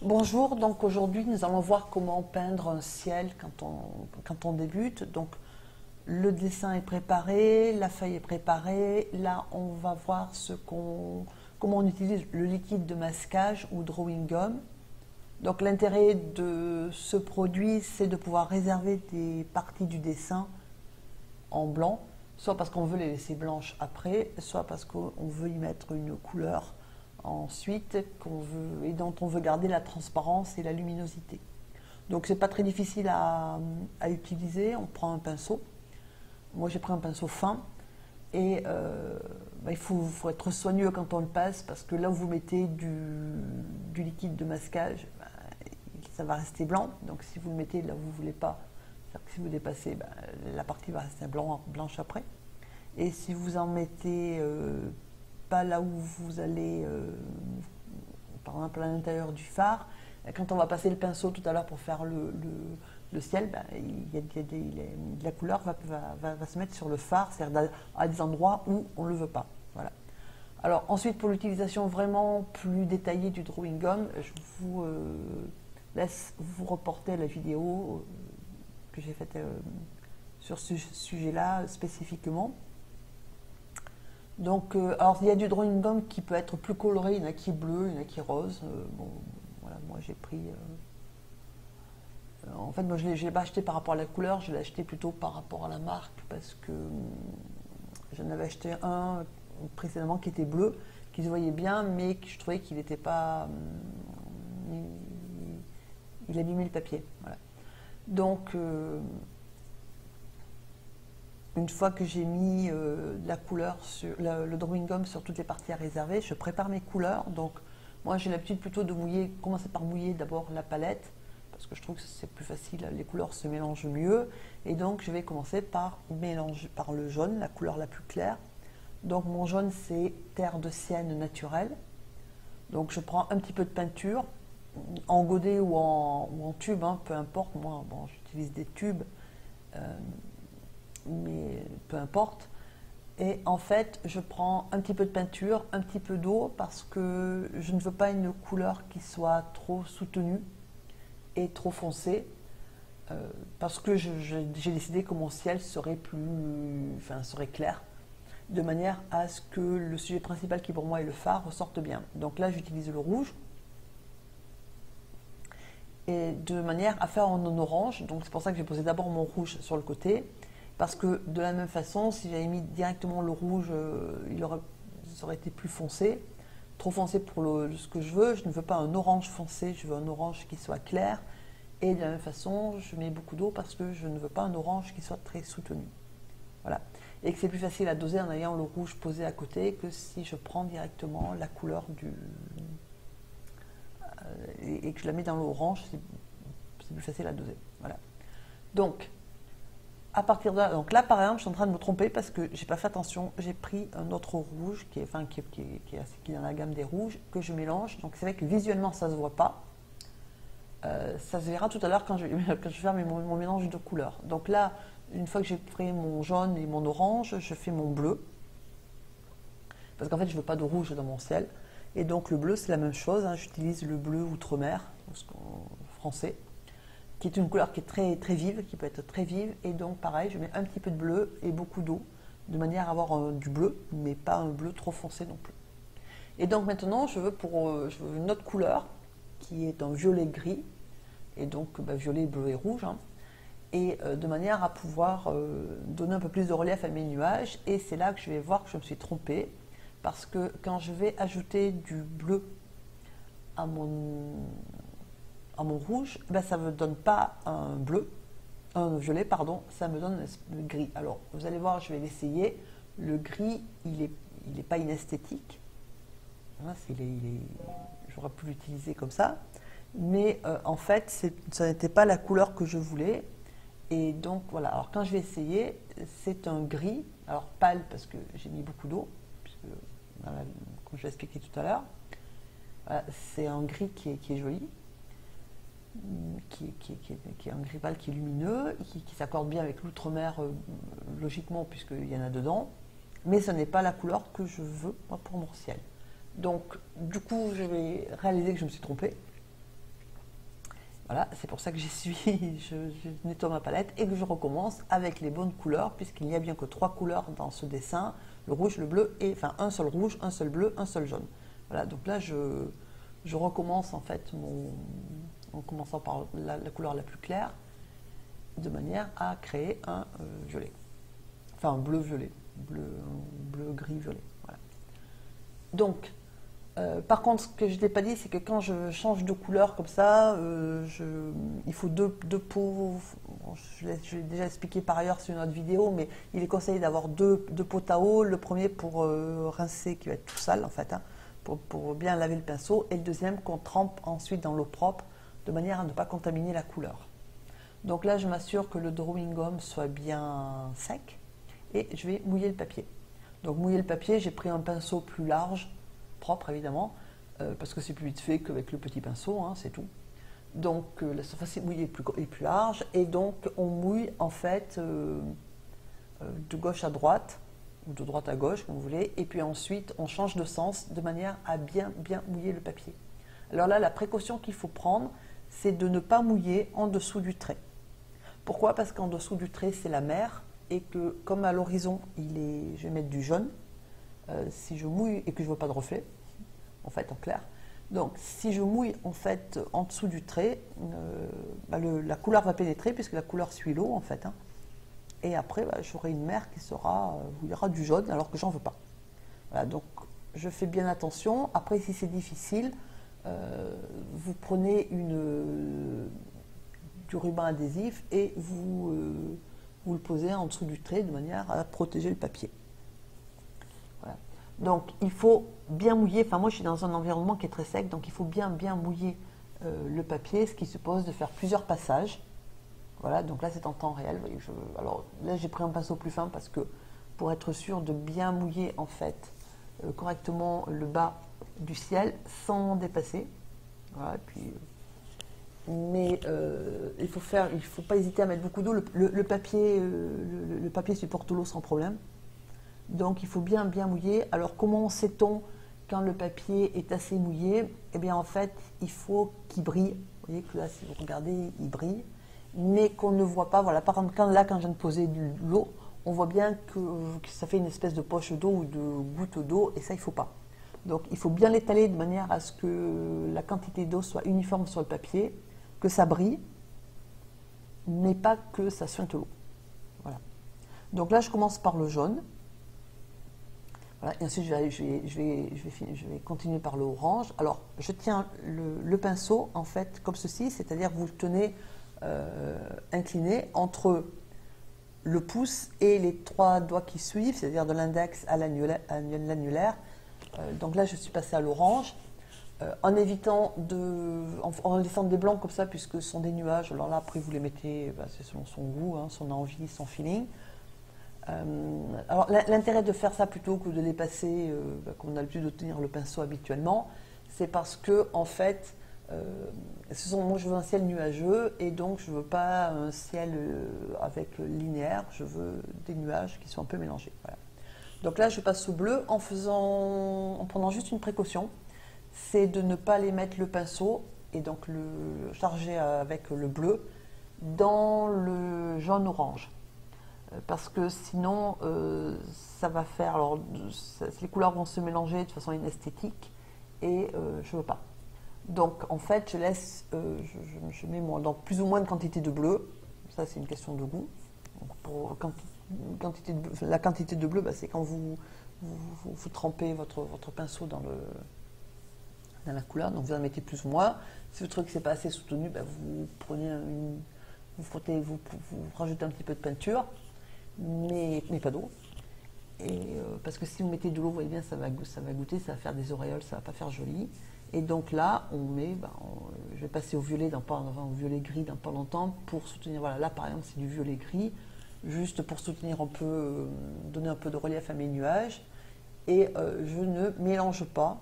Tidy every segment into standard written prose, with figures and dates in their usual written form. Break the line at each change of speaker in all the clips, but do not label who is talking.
Bonjour, donc aujourd'hui nous allons voir comment peindre un ciel quand on débute. Donc le dessin est préparé, la feuille est préparée. Là on va voir comment on utilise le liquide de masquage ou drawing gum. Donc l'intérêt de ce produit, c'est de pouvoir réserver des parties du dessin en blanc, soit parce qu'on veut les laisser blanches après, soit parce qu'on veut y mettre une couleur ensuite et dont on veut garder la transparence et la luminosité. Donc c'est pas très difficile à utiliser. On prend un pinceau. Moi j'ai pris un pinceau fin et il faut être soigneux quand on le passe parce que là où vous mettez du liquide de masquage, ça va rester blanc. Donc si vous le mettez là où vous ne voulez pas, c'est-à-dire que si vous dépassez, la partie va rester blanche après. Et si vous en mettez pas là où vous allez, par exemple à l'intérieur du phare, quand on va passer le pinceau tout à l'heure pour faire le ciel, la couleur va se mettre sur le phare, c'est-à-dire à des endroits où on ne le veut pas. Voilà. Alors ensuite, pour l'utilisation vraiment plus détaillée du drawing gum, je vous laisse vous reporter la vidéo que j'ai faite sur ce sujet-là spécifiquement. Donc, alors il y a du drawing gum qui peut être plus coloré, il y en a qui est bleu, il y en a qui est rose. Bon, voilà, moi j'ai pris. En fait, moi je ne l'ai pas acheté par rapport à la couleur, je l'ai acheté plutôt par rapport à la marque parce que j'en avais acheté un précédemment qui était bleu, qui se voyait bien, mais que je trouvais qu'il n'était pas. Il abîmait le papier. Voilà. Donc. Une fois que j'ai mis la couleur sur le drawing gum sur toutes les parties à réserver, je prépare mes couleurs. Donc, moi, j'ai l'habitude plutôt de commencer par mouiller d'abord la palette, parce que je trouve que c'est plus facile, les couleurs se mélangent mieux. Et donc, je vais commencer par mélanger par le jaune, la couleur la plus claire. Donc, mon jaune, c'est terre de sienne naturelle. Donc, je prends un petit peu de peinture, en godet ou en tube, hein, peu importe. Moi, bon, j'utilise des tubes. Mais peu importe. Et en fait, je prends un petit peu de peinture, un petit peu d'eau, parce que je ne veux pas une couleur qui soit trop soutenue et trop foncée, parce que j'ai décidé que mon ciel serait serait clair, de manière à ce que le sujet principal qui pour moi est le phare ressorte bien. Donc là, j'utilise le rouge, et de manière à faire en orange. Donc c'est pour ça que j'ai posé d'abord mon rouge sur le côté. Parce que de la même façon, si j'avais mis directement le rouge, ça aurait été plus foncé, trop foncé pour ce que je veux. Je ne veux pas un orange foncé, je veux un orange qui soit clair. Et de la même façon, je mets beaucoup d'eau parce que je ne veux pas un orange qui soit très soutenu. Voilà. Et que c'est plus facile à doser en ayant le rouge posé à côté que si je prends directement la couleur et que je la mets dans l'orange, c'est plus facile à doser. Voilà. Donc, à partir de là, donc là par exemple, je suis en train de me tromper parce que j'ai pas fait attention. J'ai pris un autre rouge qui est dans la gamme des rouges que je mélange. Donc c'est vrai que visuellement ça se voit pas. Ça se verra tout à l'heure quand je vais faire mon mélange de couleurs. Donc là, une fois que j'ai pris mon jaune et mon orange, je fais mon bleu parce qu'en fait je veux pas de rouge dans mon ciel. Et donc le bleu c'est la même chose. Hein, j'utilise le bleu outre-mer, français, qui est une couleur qui est très, très vive, qui peut être très vive. Et donc, pareil, je mets un petit peu de bleu et beaucoup d'eau, de manière à avoir du bleu, mais pas un bleu trop foncé non plus. Et donc maintenant, je veux une autre couleur, qui est un violet-gris, et donc violet, bleu et rouge, hein, et de manière à pouvoir donner un peu plus de relief à mes nuages. Et c'est là que je vais voir que je me suis trompée, parce que quand je vais ajouter du bleu à mon rouge, ça ne me donne pas un violet, pardon, ça me donne le gris. Alors, vous allez voir, je vais l'essayer. Le gris, il est pas inesthétique. J'aurais pu l'utiliser comme ça. Mais en fait, ça n'était pas la couleur que je voulais. Et donc, voilà. Alors, quand je vais essayer, c'est un gris. Alors, pâle, parce que j'ai mis beaucoup d'eau, comme je l'ai expliqué tout à l'heure. Voilà, c'est un gris qui est joli. Qui est un gris pâle, qui est lumineux, qui s'accorde bien avec l'outre-mer logiquement puisqu'il y en a dedans, mais ce n'est pas la couleur que je veux moi, pour mon ciel. Donc du coup je vais réaliser que je me suis trompée Voilà, c'est pour ça que je nettoie ma palette et que je recommence avec les bonnes couleurs, puisqu'il n'y a bien que 3 couleurs dans ce dessin, le rouge, le bleu, et enfin un seul rouge, un seul bleu, un seul jaune. Voilà, donc là je recommence en fait en commençant par la couleur la plus claire, de manière à créer un violet. Enfin un bleu-violet, bleu, gris, violet. Voilà. Donc, par contre, ce que je ne t'ai pas dit, c'est que quand je change de couleur comme ça, il faut deux pots. Je l'ai déjà expliqué par ailleurs sur une autre vidéo, mais il est conseillé d'avoir deux pots à eau. Le premier pour rincer, qui va être tout sale en fait, hein, pour bien laver le pinceau, et le deuxième qu'on trempe ensuite dans l'eau propre, de manière à ne pas contaminer la couleur. Donc là, je m'assure que le drawing gum soit bien sec, et je vais mouiller le papier. Donc mouiller le papier, j'ai pris un pinceau plus large, propre évidemment, parce que c'est plus vite fait qu'avec le petit pinceau, hein, c'est tout. Donc la surface mouillée est plus large, et donc on mouille en fait de gauche à droite, ou de droite à gauche, comme vous voulez, et puis ensuite on change de sens de manière à bien mouiller le papier. Alors là, la précaution qu'il faut prendre, c'est de ne pas mouiller en dessous du trait. Pourquoi? Parce qu'en dessous du trait, c'est la mer, et que comme à l'horizon, je vais mettre du jaune, si je mouille et que je ne vois pas de reflet, en fait en clair, donc si je mouille en fait en dessous du trait, la couleur va pénétrer puisque la couleur suit l'eau en fait, hein, et après j'aurai une mer qui sera, où il y aura du jaune alors que j'en veux pas. Voilà, donc je fais bien attention. Après, si c'est difficile, vous prenez du ruban adhésif et vous le posez en dessous du trait de manière à protéger le papier. Voilà. Donc il faut bien mouiller, enfin moi je suis dans un environnement qui est très sec, donc il faut bien mouiller le papier, ce qui suppose de faire plusieurs passages. Voilà, donc là c'est en temps réel. Alors là j'ai pris un pinceau plus fin parce que pour être sûr de bien mouiller en fait correctement le bas du ciel sans dépasser. Voilà, et puis, mais il faut pas hésiter à mettre beaucoup d'eau. Le papier supporte l'eau sans problème. Donc il faut bien mouiller. Alors comment sait-on quand le papier est assez mouillé? Eh bien en fait, il faut qu'il brille. Vous voyez que là, si vous regardez, il brille. Mais qu'on ne voit pas. Voilà, par exemple, quand je viens de poser de l'eau, on voit bien que ça fait une espèce de poche d'eau ou de goutte d'eau, et ça, il ne faut pas. Donc il faut bien l'étaler de manière à ce que la quantité d'eau soit uniforme sur le papier, que ça brille, mais pas que ça suinte l'eau. Voilà. Donc là, je commence par le jaune. Voilà, et ensuite, je vais continuer par le orange. Alors, je tiens le pinceau, en fait, comme ceci, c'est-à-dire vous le tenez incliné entre le pouce et les 3 doigts qui suivent, c'est-à-dire de l'index à l'annulaire. Donc là, je suis passée à l'orange, en évitant en laissant des blancs comme ça, puisque ce sont des nuages. Alors là, après, vous les mettez, c'est selon son goût, hein, son envie, son feeling. Alors l'intérêt de faire ça plutôt que de les passer comme on a l'habitude de tenir le pinceau habituellement, c'est parce que en fait moi je veux un ciel nuageux, et donc je veux pas un ciel avec linéaire, je veux des nuages qui sont un peu mélangés. Voilà. Donc là je passe au bleu en prenant juste une précaution, c'est de ne pas aller mettre le pinceau et donc le charger avec le bleu dans le jaune orange. Parce que sinon, ça va faire. Alors, les couleurs vont se mélanger de façon inesthétique, et je ne veux pas. Donc, en fait, je laisse. Je mets dans plus ou moins de quantité de bleu. Ça, c'est une question de goût. Donc, la quantité de bleu, c'est quand vous trempez votre pinceau dans la couleur. Donc, vous en mettez plus ou moins. Si votre truc n'est pas assez soutenu, vous prenez vous frottez, vous rajoutez un petit peu de peinture. Mais pas d'eau. Et parce que si vous mettez de l'eau, vous voyez bien, ça va goûter, ça va faire des auréoles, ça va pas faire joli. Et donc là, on met, je vais passer au violet au violet gris dans pas longtemps pour soutenir. Voilà, là par exemple, c'est du violet gris, juste pour soutenir un peu, donner un peu de relief à mes nuages. Et je ne mélange pas,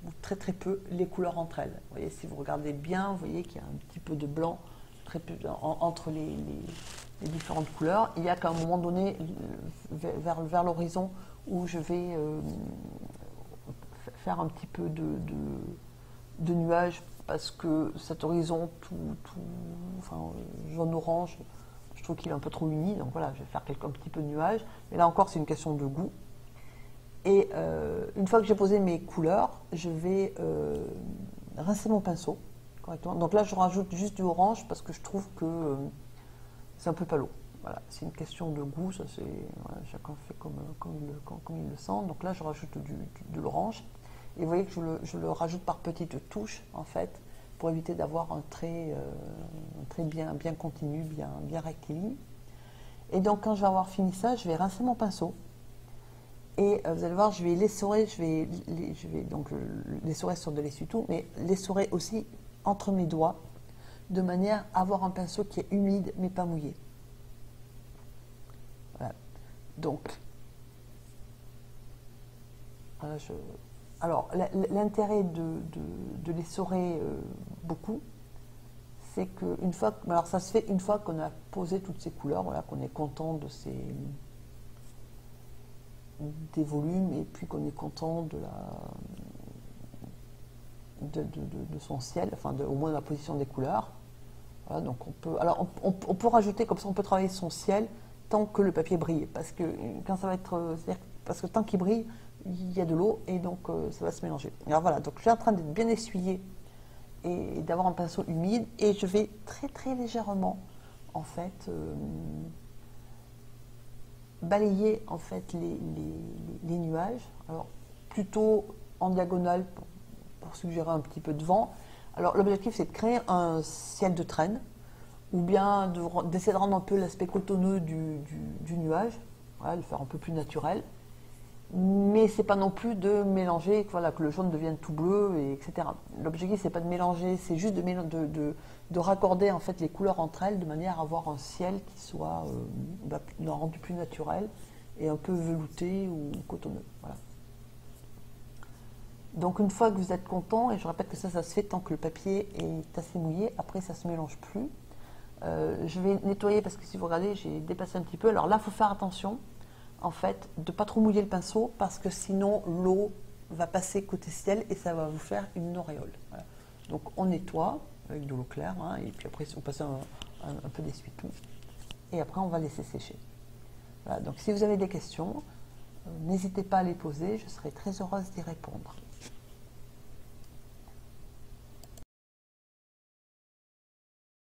ou très peu, les couleurs entre elles. Vous voyez, si vous regardez bien, vous voyez qu'il y a un petit peu de blanc entre les différentes couleurs. Il y a qu'à un moment donné, vers l'horizon, où je vais faire un petit peu de nuages parce que cet horizon enfin, jaune-orange, je trouve qu'il est un peu trop uni, donc voilà, je vais faire un petit peu de nuages. Mais là encore, c'est une question de goût. Et une fois que j'ai posé mes couleurs, je vais rincer mon pinceau correctement. Donc là, je rajoute juste du orange parce que je trouve que c'est un peu palo. Voilà, c'est une question de goût, ça c'est voilà, chacun fait comme il le sent. Donc là, je rajoute de l'orange. Et vous voyez que je le rajoute par petites touches, en fait, pour éviter d'avoir un trait bien continu, bien rectiligne. Et donc, quand je vais avoir fini ça, je vais rincer mon pinceau. Et vous allez voir, je vais l'essorer, je vais donc l'essorer sur de l'essuie-tout, mais l'essorer aussi entre mes doigts, de manière à avoir un pinceau qui est humide, mais pas mouillé. Voilà. Donc, voilà, alors, l'intérêt de l'essorer beaucoup, c'est qu'une fois, alors ça se fait une fois qu'on a posé toutes ces couleurs, voilà, qu'on est content des volumes et puis qu'on est content de son ciel, enfin au moins de la position des couleurs. Voilà, donc on peut rajouter comme ça, on peut travailler son ciel tant que le papier brille, parce que quand ça va être, parce que tant qu'il brille, il y a de l'eau et donc ça va se mélanger. Alors voilà, donc je suis en train d'être bien essuyé et d'avoir un pinceau humide et je vais très légèrement en fait balayer en fait les nuages, alors plutôt en diagonale pour suggérer un petit peu de vent. Alors l'objectif c'est de créer un ciel de traîne ou bien d'essayer de rendre un peu l'aspect cotonneux du nuage, voilà, de le faire un peu plus naturel. Mais c'est pas non plus de mélanger, voilà, que le jaune devienne tout bleu, etc. L'objectif c'est pas de mélanger, c'est juste de raccorder en fait les couleurs entre elles de manière à avoir un ciel qui soit rendu plus naturel et un peu velouté ou cotonneux. Voilà. Donc une fois que vous êtes content, et je répète que ça se fait tant que le papier est assez mouillé, après ça se mélange plus. Je vais nettoyer parce que si vous regardez, j'ai dépassé un petit peu. Alors là, il faut faire attention en fait, de ne pas trop mouiller le pinceau parce que sinon l'eau va passer côté ciel et ça va vous faire une auréole. Voilà. Donc on nettoie avec de l'eau claire hein, et puis après on passe un peu d'essuie-tout et après on va laisser sécher. Voilà. Donc si vous avez des questions, n'hésitez pas à les poser, je serai très heureuse d'y répondre.